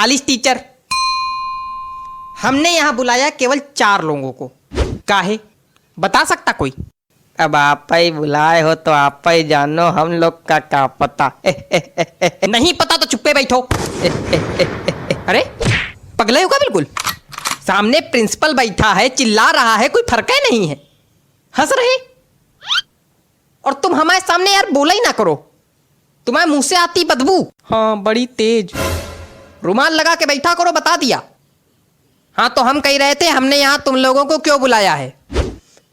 45 teacher. हमने यहाँ बुलाया केवल 4 लोगों को। काहे बता सकता कोई? अब आप ही बुलाए हो तो आप ही जानो, हम लोग का क्या पता। नहीं पता तो चुप्पे बैठो। अरे पगले हो क्या बिल्कुल? सामने प्रिंसिपल बैठा है, चिल्ला रहा है, कोई फर्क है नहीं है, हंस रहे। और तुम हमारे सामने यार बोला ही ना करो, तुम्हारे मुंह से आती बदबू। हाँ बड़ी तेज। रुमाल लगा के बैठा करो, बता दिया। हाँ तो हम कह रहे थे हमने यहाँ तुम लोगों को क्यों बुलाया है।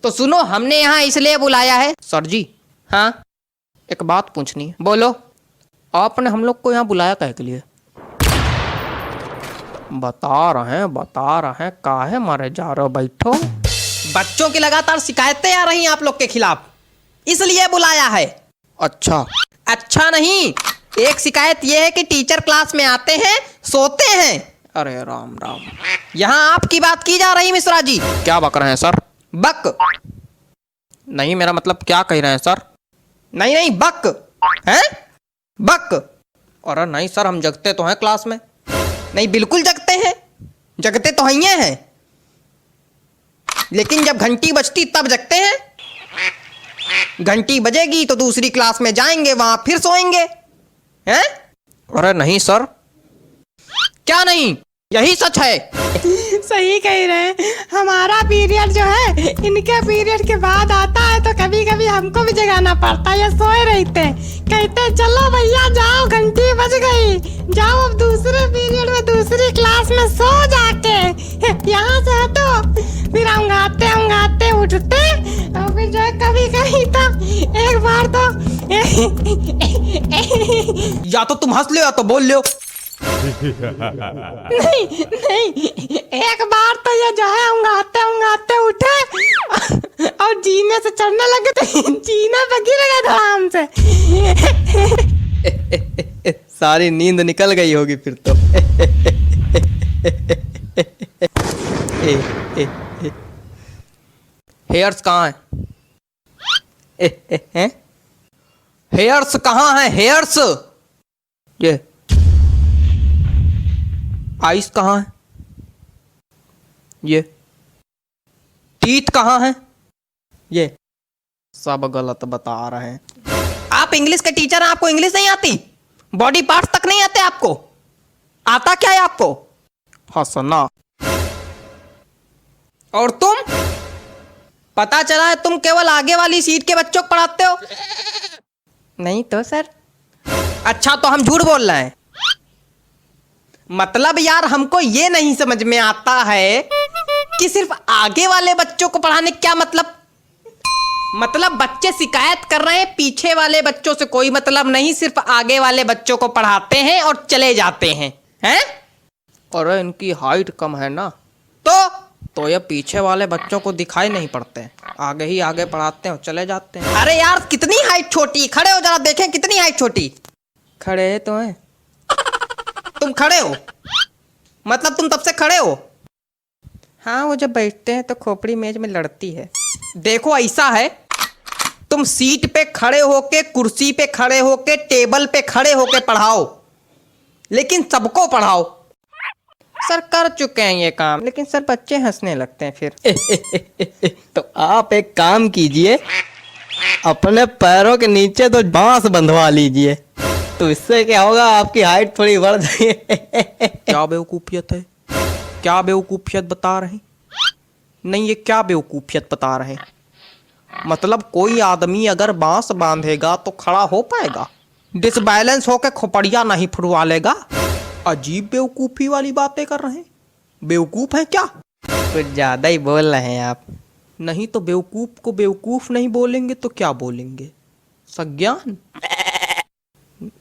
तो सुनो, हमने यहाँ इसलिए बुलाया है। सर जी हाँ एक बात पूछनी है। बोलो। आपने हम लोग को यहाँ बुलाया काहे के लिए? बता रहे हैं काहे मारे जा रहे हो, बैठो। बच्चों की लगातार शिकायतें आ रही हैं आप लोग के खिलाफ, इसलिए बुलाया है। अच्छा नहीं, एक शिकायत यह है कि टीचर क्लास में आते हैं, सोते हैं। अरे राम राम, यहाँ आपकी बात की जा रही मिश्रा जी। क्या बक रहे हैं सर? बक नहीं, मेरा मतलब क्या कह रहे हैं सर? नहीं बक हैं, बक। अरे नहीं सर, हम जगते तो हैं क्लास में। नहीं बिल्कुल जगते हैं, जगते तो हैं, लेकिन जब घंटी बजती तब जगते हैं। घंटी बजेगी तो दूसरी क्लास में जाएंगे, वहां फिर सोएंगे हैं? अरे नहीं सर। क्या नहीं, यही सच है। सही कह रहे हैं। हमारा पीरियड जो है इनके पीरियड के बाद आता है, तो कभी कभी हमको भी जगाना पड़ता है। ये सोए रहते, कहते चलो भैया जाओ, घंटी बज गई, जाओ अब दूसरे पीरियड में दूसरी क्लास में सो जाके। यहाँ से हटो, फिर अंगाते उठते, और फिर जो है कभी कभी तो एक बार तो या तो तुम हंस लो या तो बोल लो। नहीं एक बार तो ये जो है उंगाते उठे और जीने से चढ़ने लगे, तो जीने पे गिर गए धड़ाम से। सारी नींद निकल गई होगी फिर तो। हेयर्स कहाँ है? हेयर्स कहाँ है? हेयर्स ये आइस कहाँ है? ये टीथ कहाँ है? ये सब गलत बता रहे हैं। आप इंग्लिश के टीचर हैं, आपको इंग्लिश नहीं आती? बॉडी पार्ट्स तक नहीं आते आपको? आता क्या है आपको? हंसना। और तुम, पता चला है तुम केवल आगे वाली सीट के बच्चों को पढ़ाते हो। नहीं तो सर। अच्छा तो हम झूठ बोल रहे हैं? मतलब यार हमको ये नहीं समझ में आता है कि सिर्फ आगे वाले बच्चों को पढ़ाने क्या मतलब बच्चे शिकायत कर रहे हैं, पीछे वाले बच्चों से कोई मतलब नहीं, सिर्फ आगे वाले बच्चों को पढ़ाते हैं और चले जाते हैं हैं? और इनकी हाइट कम है ना, तो ये पीछे वाले बच्चों को दिखाई नहीं पड़ते हैं, आगे ही आगे पढ़ाते हैं और चले जाते हैं। अरे यार कितनी हाइट छोटी, खड़े हो जरा देखें कितनी हाइट छोटी। खड़े तो हैं तुम, खड़े हो मतलब तुम तब से खड़े हो? हाँ वो जब बैठते हैं तो खोपड़ी मेज में लड़ती है। देखो ऐसा है, तुम सीट पे खड़े होके, कुर्सी पे खड़े होके, टेबल पे खड़े होके पढ़ाओ, लेकिन सबको पढ़ाओ। सर कर चुके हैं ये काम, लेकिन सर बच्चे हंसने लगते हैं फिर। तो आप एक काम कीजिए, अपने पैरों के नीचे तो बांस बंधवा लीजिए, तो इससे क्या होगा, आपकी हाइट थोड़ी बढ़ जाएगी। क्या बेवकूफियत है, क्या बेवकूफियत बता रहे? नहीं ये क्या बेवकूफियत बता रहे? मतलब कोई आदमी अगर बांस बांधेगा तो खड़ा हो पाएगा, डिसबैलेंस होकर खोपड़िया नहीं फुड़वा लेगा। अजीब बेवकूफी वाली बातें कर रहे हैं। बेवकूफ है क्या? कुछ ज्यादा ही बोल रहे हैं आप। नहीं तो बेवकूफ को बेवकूफ नहीं बोलेंगे तो क्या बोलेंगे? सज्ञान?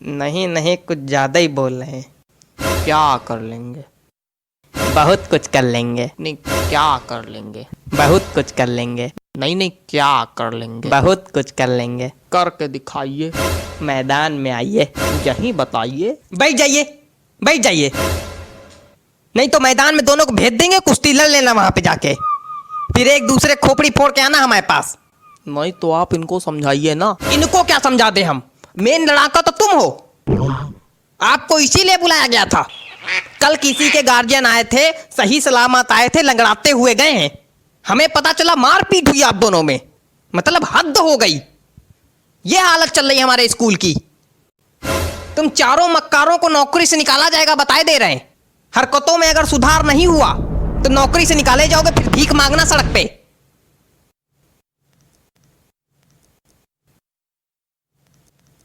नहीं कुछ ज्यादा ही बोल रहे हैं। क्या कर लेंगे? बहुत कुछ कर लेंगे। नहीं क्या कर लेंगे? बहुत कुछ कर लेंगे। नहीं क्या कर लेंगे? बहुत कुछ कर लेंगे। करके दिखाइए, मैदान में आइए, यहीं बताइए। बैठ जाइए, नहीं तो मैदान में दोनों को भेज देंगे, कुश्ती लड़ लेना वहां पे जाके, फिर एक दूसरे खोपड़ी फोड़ के आना हमारे पास। नहीं तो आप इनको समझाइए ना। इनको क्या समझा दे हम? मेन लड़ाका तो तुम हो, आपको इसीलिए बुलाया गया था। कल किसी के गार्जियन आए थे, सही सलामत आए थे, लंगड़ाते हुए गए हैं। हमें पता चला मारपीट हुई आप दोनों में। मतलब हद हो गई। ये हालत चल रही है हमारे स्कूल की। तुम चारों मक्कारों को नौकरी से निकाला जाएगा बताए दे रहे हैं। हरकतों में अगर सुधार नहीं हुआ तो नौकरी से निकाले जाओगे, फिर भीख मांगना सड़क पे।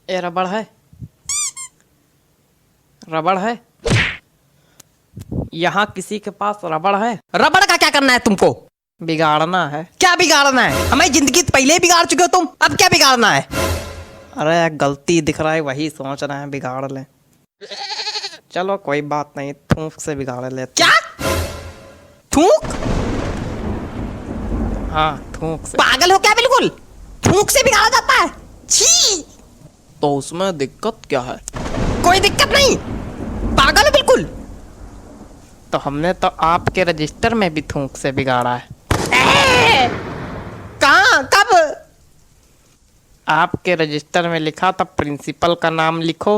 ये रबड़ है, रबड़ है। यहां किसी के पास रबड़ है? रबड़ का क्या करना है तुमको? बिगाड़ना है। क्या बिगाड़ना है? हमारी जिंदगी तो पहले ही बिगाड़ चुके हो तुम, अब क्या बिगाड़ना है? अरे गलती दिख रहा है वही सोच रहे हैं बिगाड़ ले। चलो कोई बात नहीं, थूक से बिगाड़ लेते। क्या थूक? हाँ थूक से। पागल हो क्या बिल्कुल? थूक से बिगाड़ा जाता है? छी! तो उसमें दिक्कत क्या है? कोई दिक्कत नहीं, पागल हो बिल्कुल। तो हमने तो आपके रजिस्टर में भी थूक से बिगाड़ा है। कहाँ? कब? आपके रजिस्टर में लिखा था प्रिंसिपल का नाम लिखो,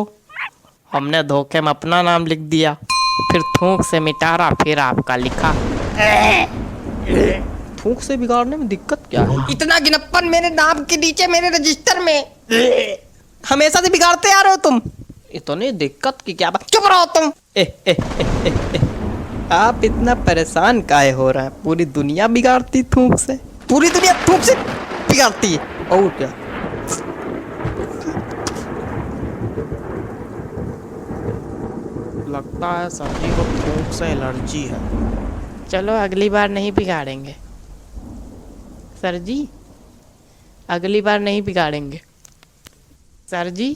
हमने धोखे में अपना नाम लिख दिया, फिर थूक से मिटारा, फिर आपका लिखा। थूक से बिगाड़ने में दिक्कत क्या है? इतना गिनप्पन मेरे नाम के नीचे मेरे रजिस्टर में। हमेशा से बिगाड़ते आ रहे हो तुम। इतनी दिक्कत की क्या बात? चुप रहो तुम। आप इतना परेशान काहे हो रहे हैं? पूरी दुनिया बिगाड़ती थूक से। पूरी दुनिया थूक से बिगाड़ती है और क्या? लगता है सभी को थूक से एलर्जी है। चलो अगली बार नहीं बिगाड़ेंगे सर जी, अगली बार नहीं बिगाड़ेंगे सर जी।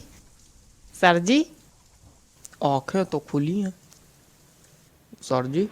सर जी आंखें तो खुली हैं सर जी।